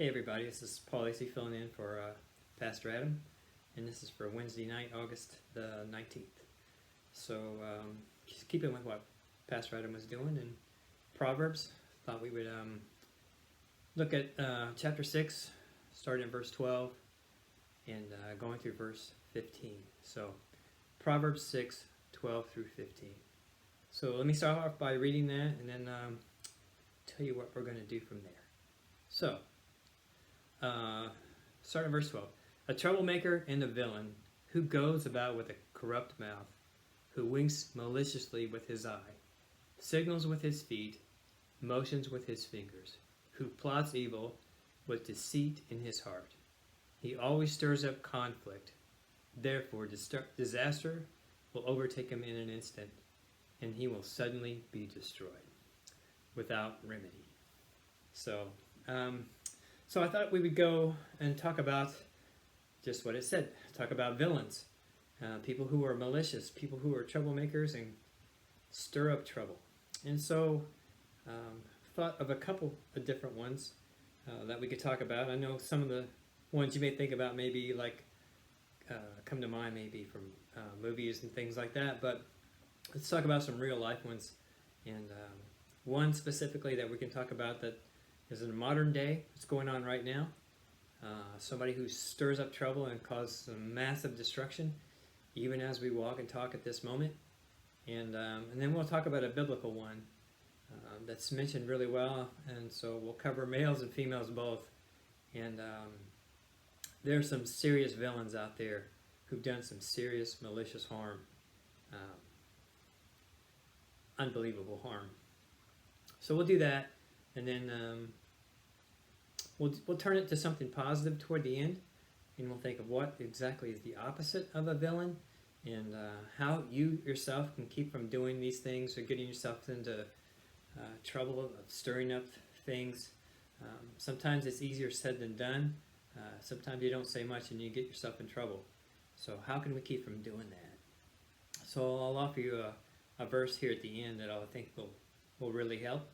Hey everybody, this is Paul Asay filling in for Pastor Adam, and this is for Wednesday night, August the 19th. So just keeping with what Pastor Adam was doing in Proverbs, thought we would look at chapter 6, starting in verse 12, and going through verse 15. So Proverbs 6, 12 through 15. So let me start off by reading that, and then tell you what we're going to do from there. So, start in verse 12. A troublemaker and a villain, who goes about with a corrupt mouth, who winks maliciously with his eye, signals with his feet, motions with his fingers, who plots evil with deceit in his heart. He always stirs up conflict. Therefore, disaster will overtake him in an instant, and he will suddenly be destroyed without remedy. So I thought we would go and talk about just what it said. Talk about villains, people who are malicious, people who are troublemakers and stir up trouble. And so thought of a couple of different ones that we could talk about. I know some of the ones you may think about maybe like come to mind maybe from movies and things like that, but let's talk about some real life ones. And one specifically that we can talk about that is in the modern day. What's going on right now? Somebody who stirs up trouble and causes some massive destruction, even as we walk and talk at this moment. And then we'll talk about a biblical one that's mentioned really well. And so we'll cover males and females both. And there's some serious villains out there who've done some serious malicious harm, unbelievable harm. So we'll do that, and then we'll turn it to something positive toward the end, and we'll think of what exactly is the opposite of a villain, and how you yourself can keep from doing these things or getting yourself into trouble of stirring up things. Sometimes it's easier said than done. Sometimes you don't say much and you get yourself in trouble. So how can we keep from doing that? So I'll offer you a verse here at the end that I think will really help.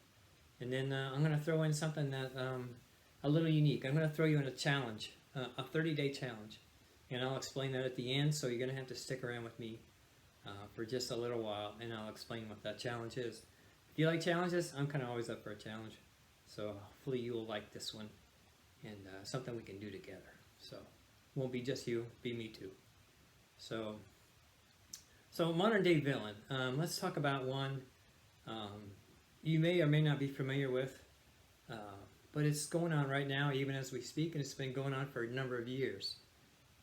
And then I'm going to throw in something that a little unique. I'm going to throw you in a challenge, a 30-day challenge. And I'll explain that at the end, so you're going to have to stick around with me for just a little while, and I'll explain what that challenge is. If you like challenges, I'm kind of always up for a challenge. So hopefully you will like this one, and something we can do together. So it won't be just you, be me too. So modern day villain. Let's talk about one you may or may not be familiar with, but it's going on right now, even as we speak, and it's been going on for a number of years.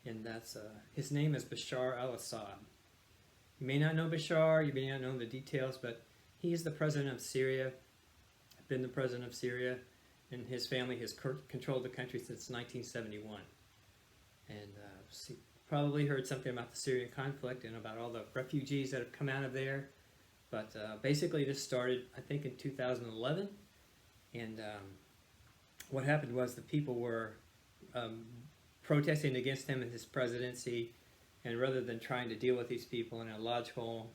And that's his name is Bashar al-Assad. You may not know Bashar, you may not know the details, but he is the president of Syria, been the president of Syria, and his family has controlled the country since 1971. And you probably heard something about the Syrian conflict and about all the refugees that have come out of there. But basically this started, I think, in 2011. And what happened was the people were protesting against him and his presidency. And rather than trying to deal with these people in a logical,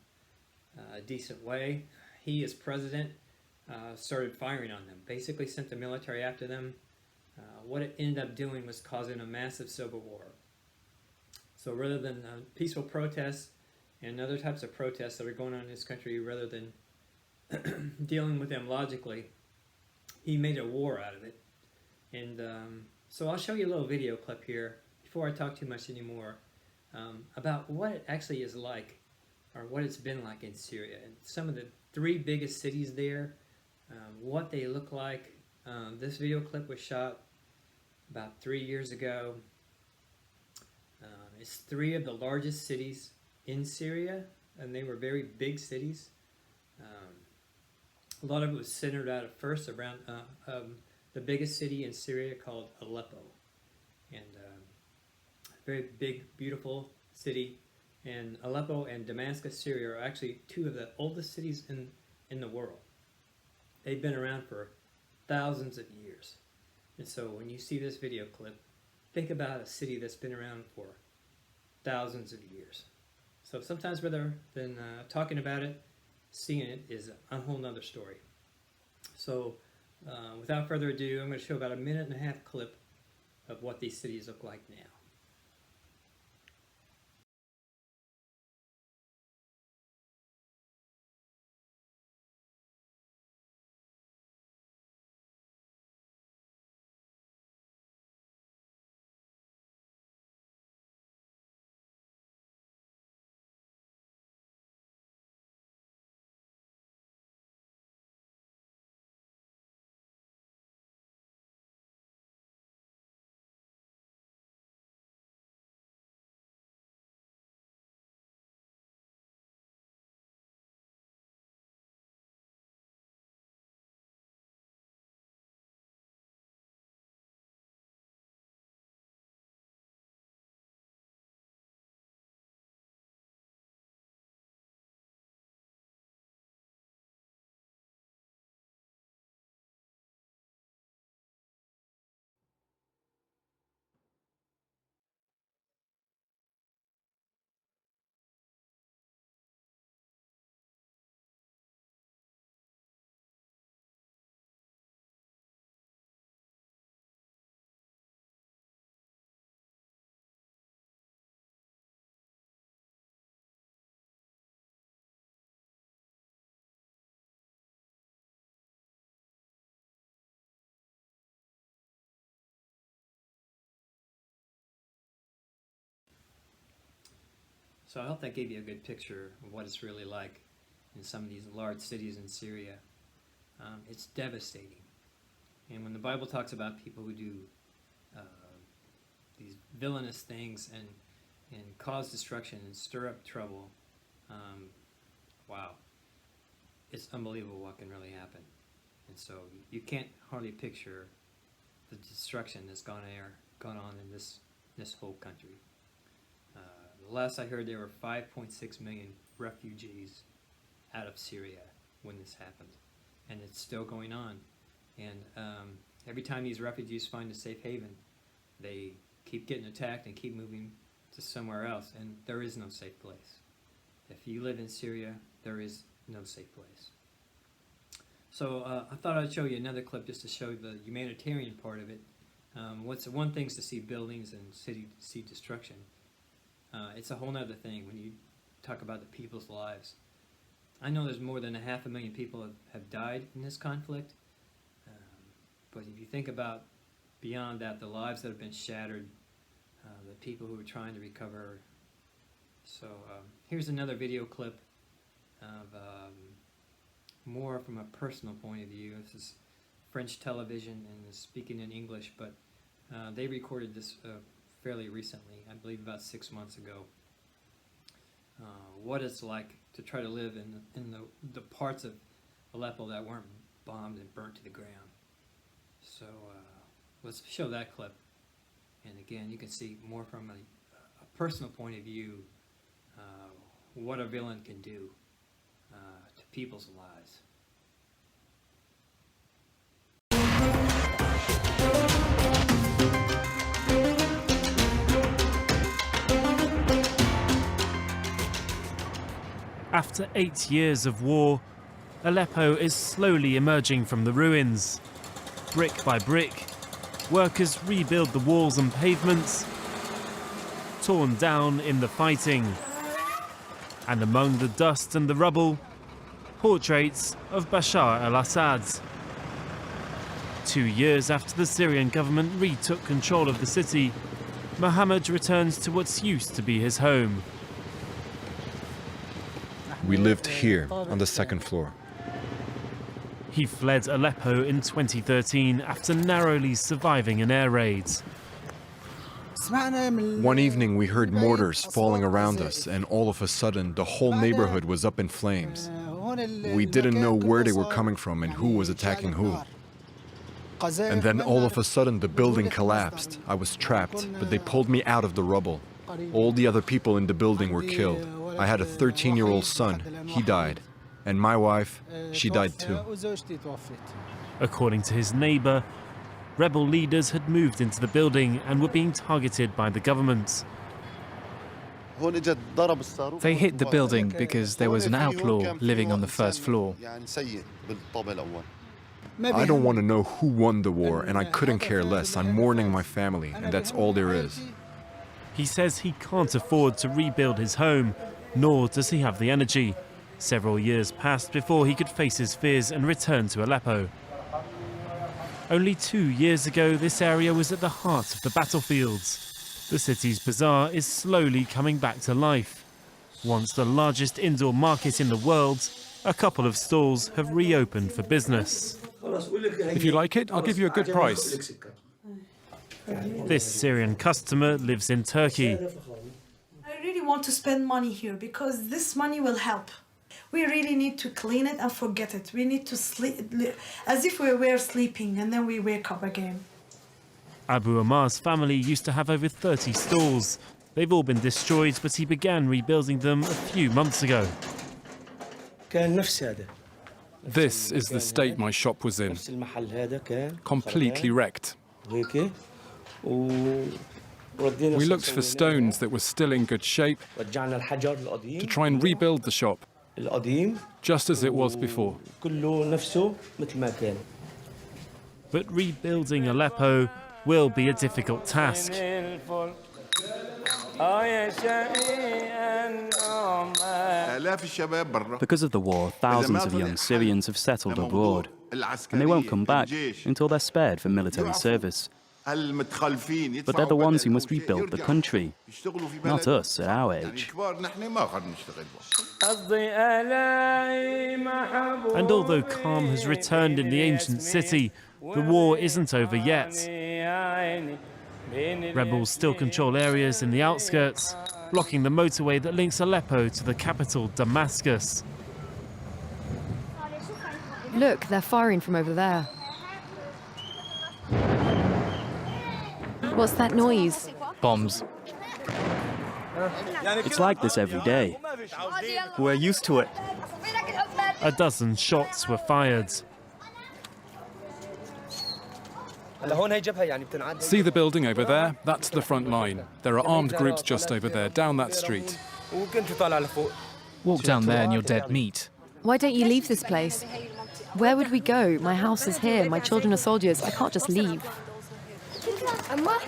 decent way, he, as president, started firing on them. Basically sent the military after them. What it ended up doing was causing a massive civil war. So rather than peaceful protests and other types of protests that are going on in this country, rather than dealing with them logically, he made a war out of it. And so I'll show you a little video clip here before I talk too much anymore about what it actually is like, or what it's been like in Syria, and some of the 3 biggest cities there, what they look like. This video clip was shot about 3 years ago. It's 3 of the largest cities in Syria, and they were very big cities. A lot of it was centered out at first around the biggest city in Syria called Aleppo, and very big, beautiful city. And Aleppo and Damascus, Syria, are actually 2 of the oldest cities in the world. They've been around for thousands of years. And so when you see this video clip, think about a city that's been around for thousands of years. So sometimes rather than talking about it, seeing it is a whole nother story. So Without further ado, I'm going to show about a 1.5-minute clip of what these cities look like now. So I hope that gave you a good picture of what it's really like in some of these large cities in Syria. It's devastating. And when the Bible talks about people who do these villainous things and cause destruction and stir up trouble, wow, it's unbelievable what can really happen. And so you can't hardly picture the destruction that's gone on in this whole country. The last I heard, there were 5.6 million refugees out of Syria when this happened, and it's still going on. And every time these refugees find a safe haven, they keep getting attacked and keep moving to somewhere else, and there is no safe place. If you live in Syria, there is no safe place. So I thought I'd show you another clip just to show the humanitarian part of it. What's one thing is to see buildings and see destruction. It's a whole other thing when you talk about the people's lives. I know there's more than 500,000 people have died in this conflict, but if you think about beyond that, the lives that have been shattered, the people who are trying to recover. So here's another video clip of more from a personal point of view. This is French television and is speaking in English, but they recorded this fairly recently, I believe about 6 months ago. What it's like to try to live in the parts of Aleppo that weren't bombed and burnt to the ground. So let's show that clip. And again, you can see more from a personal point of view what a villain can do to people's lives. After 8 years of war, Aleppo is slowly emerging from the ruins. Brick by brick, workers rebuild the walls and pavements, torn down in the fighting. And among the dust and the rubble, portraits of Bashar al-Assad. 2 years after the Syrian government retook control of the city, Mohammed returns to what's used to be his home. We lived here on the second floor. He fled Aleppo in 2013 after narrowly surviving an air raid. One evening we heard mortars falling around us, and all of a sudden the whole neighborhood was up in flames. We didn't know where they were coming from and who was attacking who. And then all of a sudden the building collapsed. I was trapped, but they pulled me out of the rubble. All the other people in the building were killed. I had a 13-year-old son. He died. And my wife, she died too. According to his neighbor, rebel leaders had moved into the building and were being targeted by the government. They hit the building because there was an outlaw living on the first floor. I don't want to know who won the war, and I couldn't care less. I'm mourning my family, and that's all there is. He says he can't afford to rebuild his home, nor does he have the energy. Several years passed before he could face his fears and return to Aleppo. Only 2 years ago, this area was at the heart of the battlefields. The city's bazaar is slowly coming back to life. Once the largest indoor market in the world, a couple of stalls have reopened for business. If you like it, I'll give you a good price. This Syrian customer lives in Turkey. I really want to spend money here because this money will help. We really need to clean it and forget it. We need to sleep as if we were sleeping and then we wake up again. Abu Amar's family used to have over 30 stalls. They've all been destroyed, but he began rebuilding them a few months ago. This is the state my shop was in. Completely wrecked. We looked for stones that were still in good shape to try and rebuild the shop, just as it was before. But rebuilding Aleppo will be a difficult task. Because of the war, thousands of young Syrians have settled abroad, and they won't come back until they're spared for military service. But they're the ones who must rebuild the country, not us at our age. And although calm has returned in the ancient city, the war isn't over yet. Rebels still control areas in the outskirts, blocking the motorway that links Aleppo to the capital, Damascus. Look, they're firing from over there. What's that noise? Bombs. It's like this every day. We're used to it. A dozen shots were fired. See the building over there? That's the front line. There are armed groups just over there, down that street. Walk down there and you're dead meat. Why don't you leave this place? Where would we go? My house is here. My children are soldiers. I can't just leave.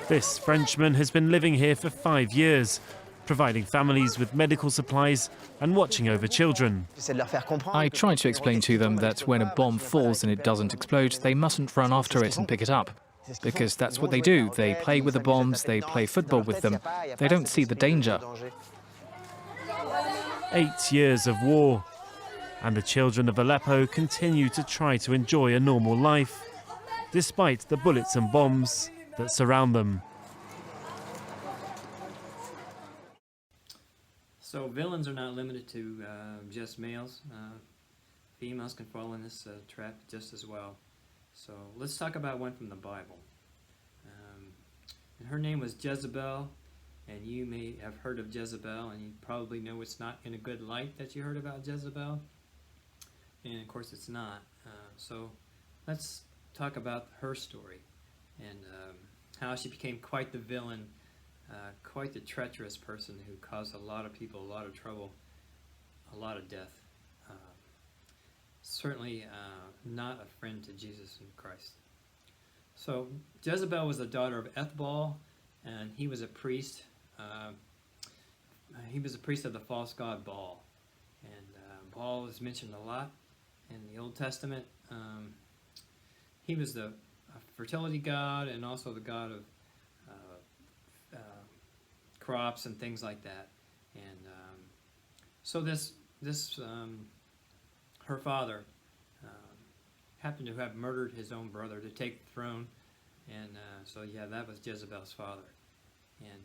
This Frenchman has been living here for 5 years, providing families with medical supplies and watching over children. I try to explain to them that when a bomb falls and it doesn't explode, they mustn't run after it and pick it up. Because that's what they do. They play with the bombs, they play football with them. They don't see the danger. 8 years of war, and the children of Aleppo continue to try to enjoy a normal life, despite the bullets and bombs that surround them. So villains are not limited to just males. Females can fall in this trap just as well. So let's talk about one from the Bible. And her name was Jezebel, and you may have heard of Jezebel, and you probably know it's not in a good light that you heard about Jezebel. And of course it's not. So let's talk about her story and how she became quite the villain, quite the treacherous person who caused a lot of people a lot of trouble, a lot of death. Certainly not a friend to Jesus and Christ. So Jezebel was the daughter of Ethbal, and he was a priest. He was a priest of the false god Baal, and Baal is mentioned a lot in the Old Testament. He was the fertility god and also the god of crops and things like that. And so her father happened to have murdered his own brother to take the throne, and so yeah, that was Jezebel's father. And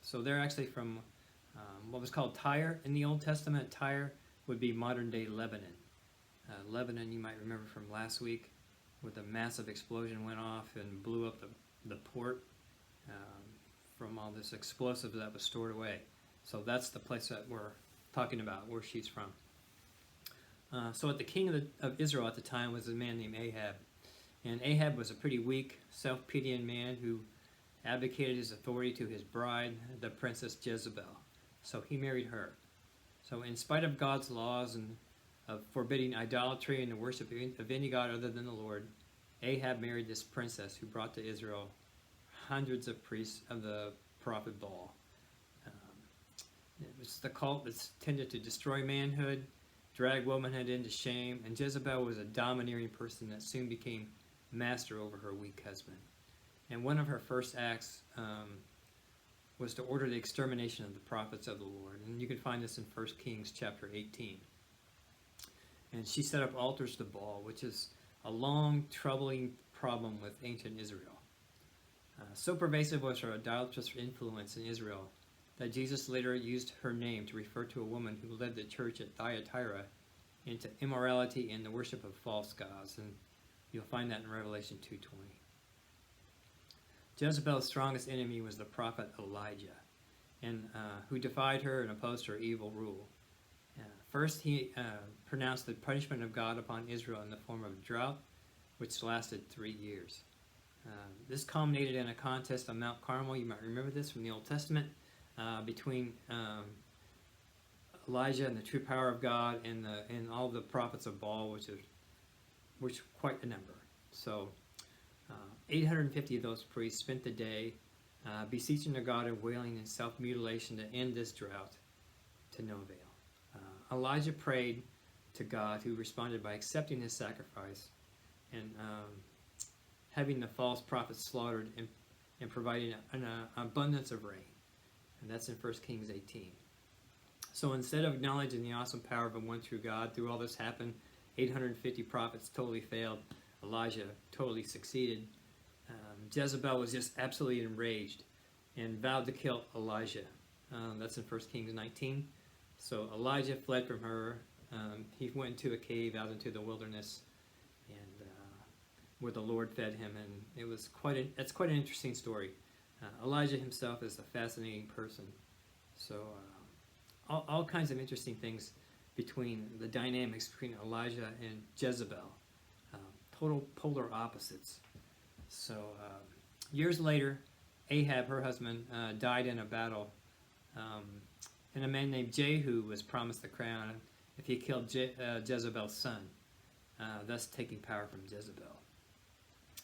so they're actually from what was called Tyre in the Old Testament. Tyre would be modern-day Lebanon. Lebanon, you might remember from last week, where the massive explosion went off and blew up the port from all this explosive that was stored away. So that's the place that we're talking about, where she's from. So the king of Israel at the time was a man named Ahab. And Ahab was a pretty weak, self-pitying man who abdicated his authority to his bride, the princess Jezebel. So he married her. So in spite of God's laws and of forbidding idolatry and the worship of any god other than the Lord, Ahab married this princess who brought to Israel hundreds of priests of the prophet Baal. It was the cult that tended to destroy manhood, drag womanhood into shame, and Jezebel was a domineering person that soon became master over her weak husband. And one of her first acts was to order the extermination of the prophets of the Lord. And you can find this in 1 Kings chapter 18. And she set up altars to Baal, which is a long, troubling problem with ancient Israel. So pervasive was her idolatrous influence in Israel that Jesus later used her name to refer to a woman who led the church at Thyatira into immorality and the worship of false gods. And you'll find that in Revelation 2:20. Jezebel's strongest enemy was the prophet Elijah, and who defied her and opposed her evil rule. First, he pronounced the punishment of God upon Israel in the form of a drought, which lasted 3 years. This culminated in a contest on Mount Carmel. You might remember this from the Old Testament, between Elijah and the true power of God and all the prophets of Baal, which quite a number. So 850 of those priests spent the day beseeching their God and wailing in self-mutilation to end this drought, to no avail. Elijah prayed to God, who responded by accepting his sacrifice and having the false prophets slaughtered and providing an abundance of rain. And that's in 1 Kings 18. So instead of acknowledging the awesome power of a one true God, through all this happened, 850 prophets totally failed. Elijah totally succeeded. Jezebel was just absolutely enraged and vowed to kill Elijah. That's in 1 Kings 19. So Elijah fled from her. He went into a cave out into the wilderness, and where the Lord fed him. And it's quite an interesting story. Elijah himself is a fascinating person. So all kinds of interesting things between the dynamics between Elijah and Jezebel. Total polar opposites. So years later, Ahab, her husband, died in a battle, and a man named Jehu was promised the crown if he killed Jezebel's son, thus taking power from Jezebel.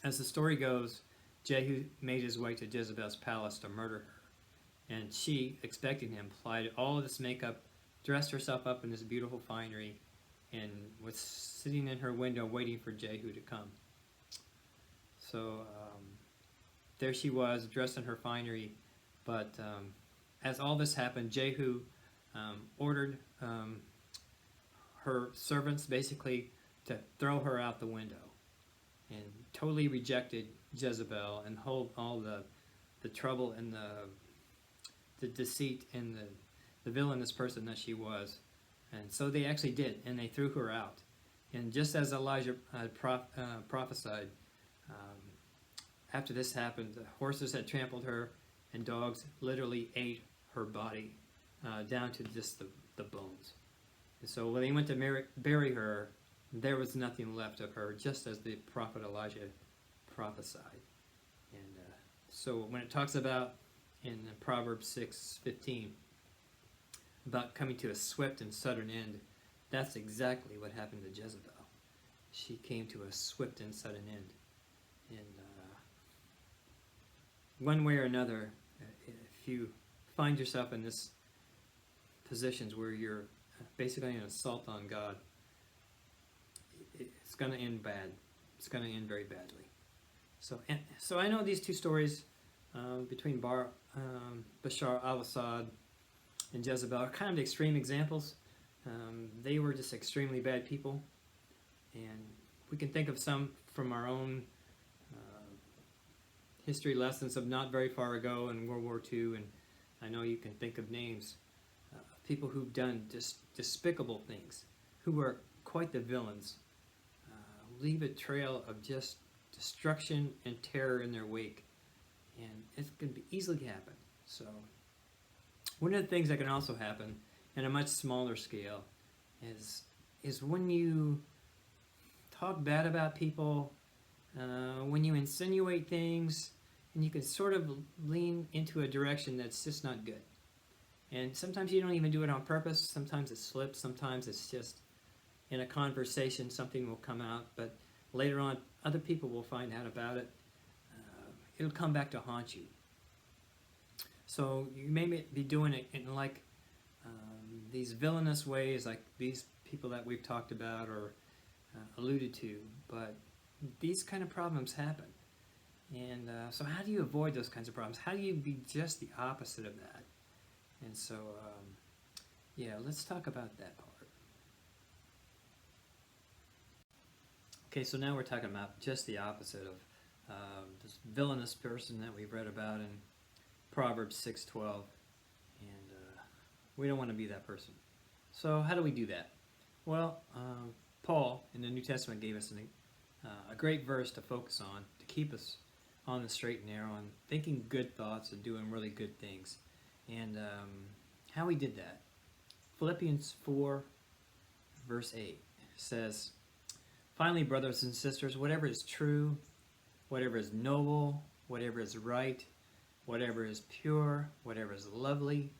As the story goes, Jehu made his way to Jezebel's palace to murder her, and she, expecting him, applied all of this makeup, dressed herself up in this beautiful finery, and was sitting in her window waiting for Jehu to come. So there she was, dressed in her finery, but as all this happened, Jehu ordered her servants basically to throw her out the window, and totally rejected Jezebel and hold all the trouble and the deceit and the villainous person that she was. And so they actually did, and they threw her out. And just as Elijah prophesied, after this happened, the horses had trampled her, and dogs literally ate her body down to just the bones. And so when they went to bury her, there was nothing left of her, just as the prophet Elijah prophesied. And so when it talks about in Proverbs 6:15 about coming to a swift and sudden end, that's exactly what happened to Jezebel. She came to a swift and sudden end. And one way or another, if you find yourself in this positions where you're basically an assault on God, it's going to end bad. It's going to end very badly. So I know these two stories between Bashar al-Assad and Jezebel are kind of extreme examples. They were just extremely bad people, and we can think of some from our own history lessons of not very far ago in World War II, and I know you can think of names of people who've done just despicable things, who were quite the villains, leave a trail of just destruction and terror in their wake, and it can easily happen. So one of the things that can also happen in a much smaller scale is when you talk bad about people, when you insinuate things, and you can sort of lean into a direction that's just not good. And sometimes you don't even do it on purpose. Sometimes it slips. Sometimes it's just in a conversation something will come out, but later on other people will find out about it. It'll come back to haunt you. So you may be doing it in like these villainous ways, like these people that we've talked about or alluded to, but these kind of problems happen. And so how do you avoid those kinds of problems? How do you be just the opposite of that? And so, yeah, let's talk about that part. Okay, so now we're talking about just the opposite of this villainous person that we've read about in Proverbs 6:12. And we don't want to be that person. So how do we do that? Well, Paul in the New Testament gave us a great verse to focus on, to keep us on the straight and narrow and thinking good thoughts and doing really good things. And how he did that. Philippians 4 verse 8 says, "Finally, brothers and sisters, whatever is true, whatever is noble, whatever is right, whatever is pure, whatever is lovely,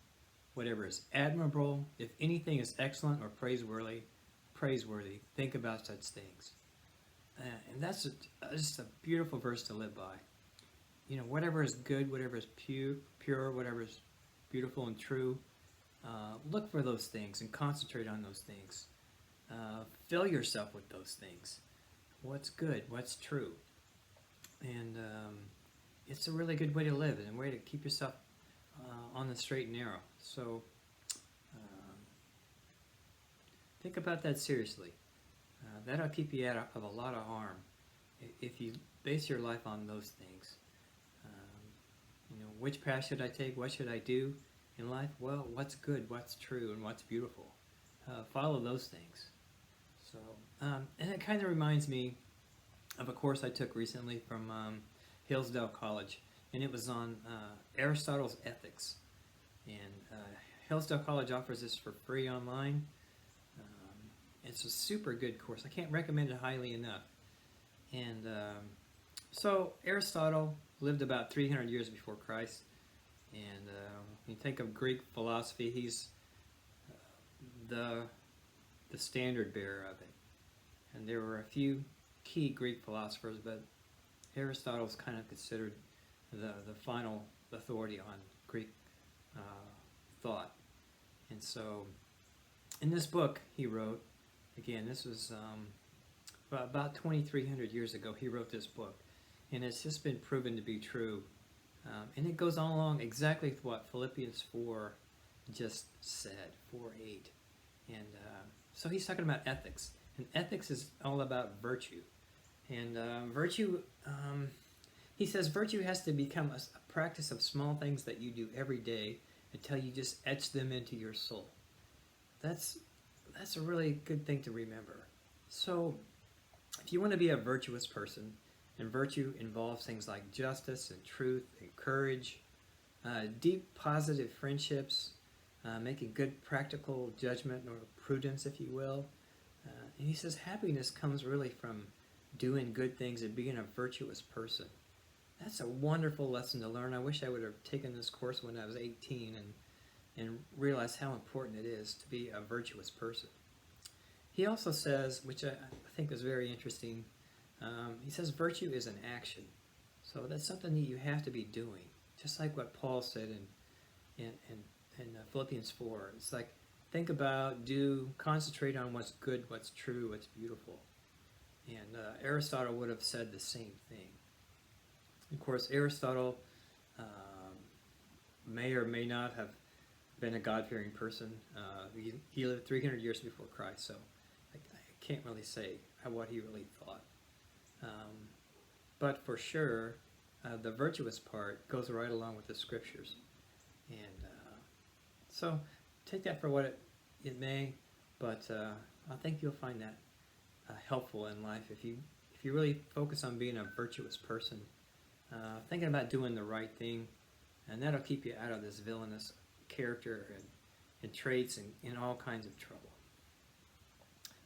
whatever is admirable, if anything is excellent or praiseworthy, think about such things." And that's just a beautiful verse to live by. You know, whatever is good, whatever is pure, whatever is beautiful and true, look for those things and concentrate on those things. Fill yourself with those things. What's good, what's true. And it's a really good way to live and a way to keep yourself on the straight and narrow. So think about that seriously. That'll keep you out of a lot of harm if you base your life on those things. You know, which path should I take? What should I do in life? Well, what's good, what's true, and what's beautiful. Follow those things. So, and it kind of reminds me of a course I took recently from Hillsdale College, and it was on Aristotle's Ethics. And Hillsdale College offers this for free online. It's a super good course. I can't recommend it highly enough. And so Aristotle lived about 300 years before Christ. And when you think of Greek philosophy, he's the standard bearer of it. And there were a few key Greek philosophers, but Aristotle's kind of considered the final authority on Greek thought. And so in this book he wrote, again, this was about 2,300 years ago, he wrote this book. And it's just been proven to be true. And it goes on along exactly with what Philippians 4 just said, 4:8. And so he's talking about ethics. And ethics is all about virtue. And virtue, he says virtue has to become a practice of small things that you do every day until you just etch them into your soul. That's a really good thing to remember. So if you want to be a virtuous person, and virtue involves things like justice and truth and courage, deep positive friendships, making good practical judgment or prudence, if you will. And he says happiness comes really from doing good things and being a virtuous person. That's a wonderful lesson to learn. I wish I would have taken this course when I was 18 and realized how important it is to be a virtuous person. He also says, which I think is very interesting, he says virtue is an action. So that's something that you have to be doing. Just like what Paul said in Philippians 4. It's like, think about, do, concentrate on what's good, what's true, what's beautiful. And Aristotle would have said the same thing. Of course, Aristotle may or may not have been a God-fearing person. He lived 300 years before Christ, so I can't really say what he really thought. But for sure, the virtuous part goes right along with the scriptures. And so take that for what it may, but I think you'll find that helpful in life if you really focus on being a virtuous person, thinking about doing the right thing, and that'll keep you out of this villainous character and traits and all kinds of trouble.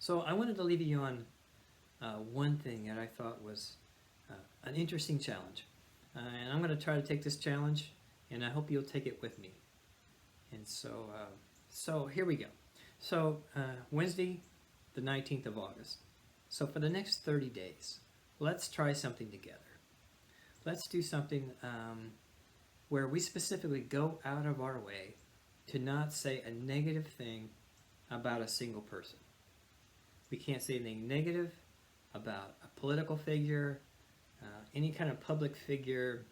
So I wanted to leave you on one thing that I thought was an interesting challenge. And I'm going to try to take this challenge, and I hope you'll take it with me. And so here we go. So Wednesday, the 19th of August. So for the next 30 days, let's try something together. Let's do something where we specifically go out of our way to not say a negative thing about a single person. We can't say anything negative about a political figure, any kind of public figure,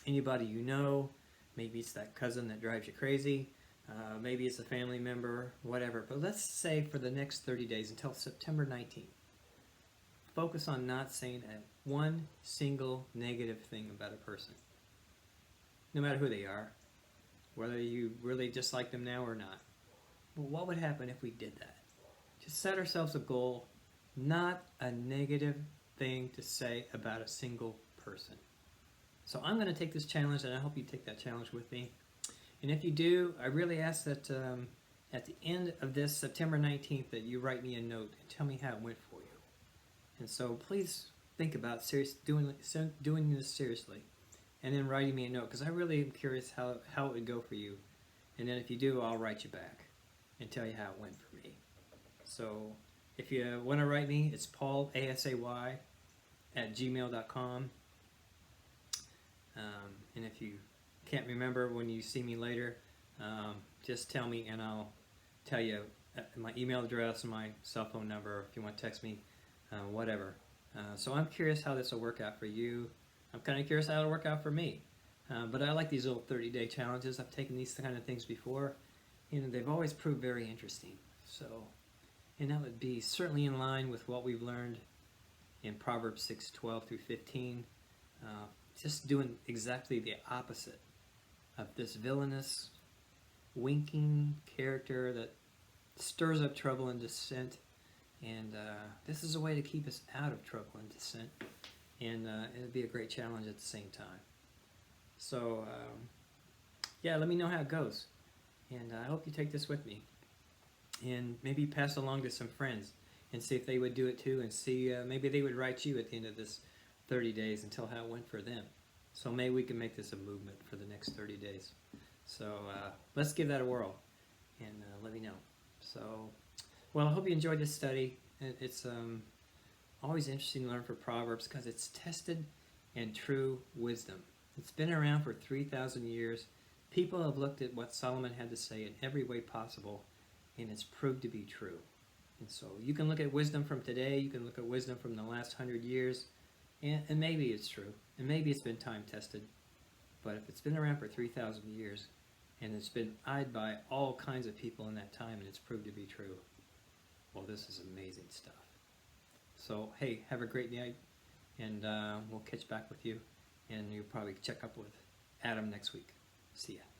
anybody you know. Maybe it's that cousin that drives you crazy. Maybe it's a family member, whatever. But let's say for the next 30 days until September 19th, focus on not saying one single negative thing about a person, no matter who they are, whether you really dislike them now or not. Well, what would happen if we did that? Just set ourselves a goal, not a negative thing to say about a single person. So I'm going to take this challenge, and I hope you take that challenge with me. And if you do, I really ask that at the end of this September 19th that you write me a note and tell me how it went for you. And so please think about doing this seriously, and then writing me a note, because I really am curious how it would go for you. And then if you do, I'll write you back and tell you how it went for me. So if you want to write me, it's Paul, ASAY, @gmail.com. And if you can't remember when you see me later, just tell me and I'll tell you my email address and my cell phone number if you want to text me, whatever. So I'm curious how this will work out for you. I'm kind of curious how it'll work out for me. But I like these little 30-day challenges. I've taken these kind of things before, and they've always proved very interesting. So, and that would be certainly in line with what we've learned in Proverbs 6:12 through 15. Just doing exactly the opposite of this villainous, winking character that stirs up trouble and dissent. And this is a way to keep us out of trouble and dissent. And it'll be a great challenge at the same time. So, yeah, let me know how it goes. And I hope you take this with me. And maybe pass along to some friends and see if they would do it too, and see maybe they would write you at the end of this 30 days and tell how it went for them. So maybe we can make this a movement for the next 30 days. So let's give that a whirl, and let me know. So, well, I hope you enjoyed this study. It's always interesting to learn for Proverbs because it's tested and true wisdom. It's been around for 3,000 years. People have looked at what Solomon had to say in every way possible, and it's proved to be true. And so you can look at wisdom from today, you can look at wisdom from the last 100 years, and maybe it's true, and maybe it's been time tested. But if it's been around for 3,000 years, and it's been eyed by all kinds of people in that time, and it's proved to be true, well, this is amazing stuff. So, hey, have a great night, and we'll catch back with you, and you'll probably check up with Adam next week. See ya.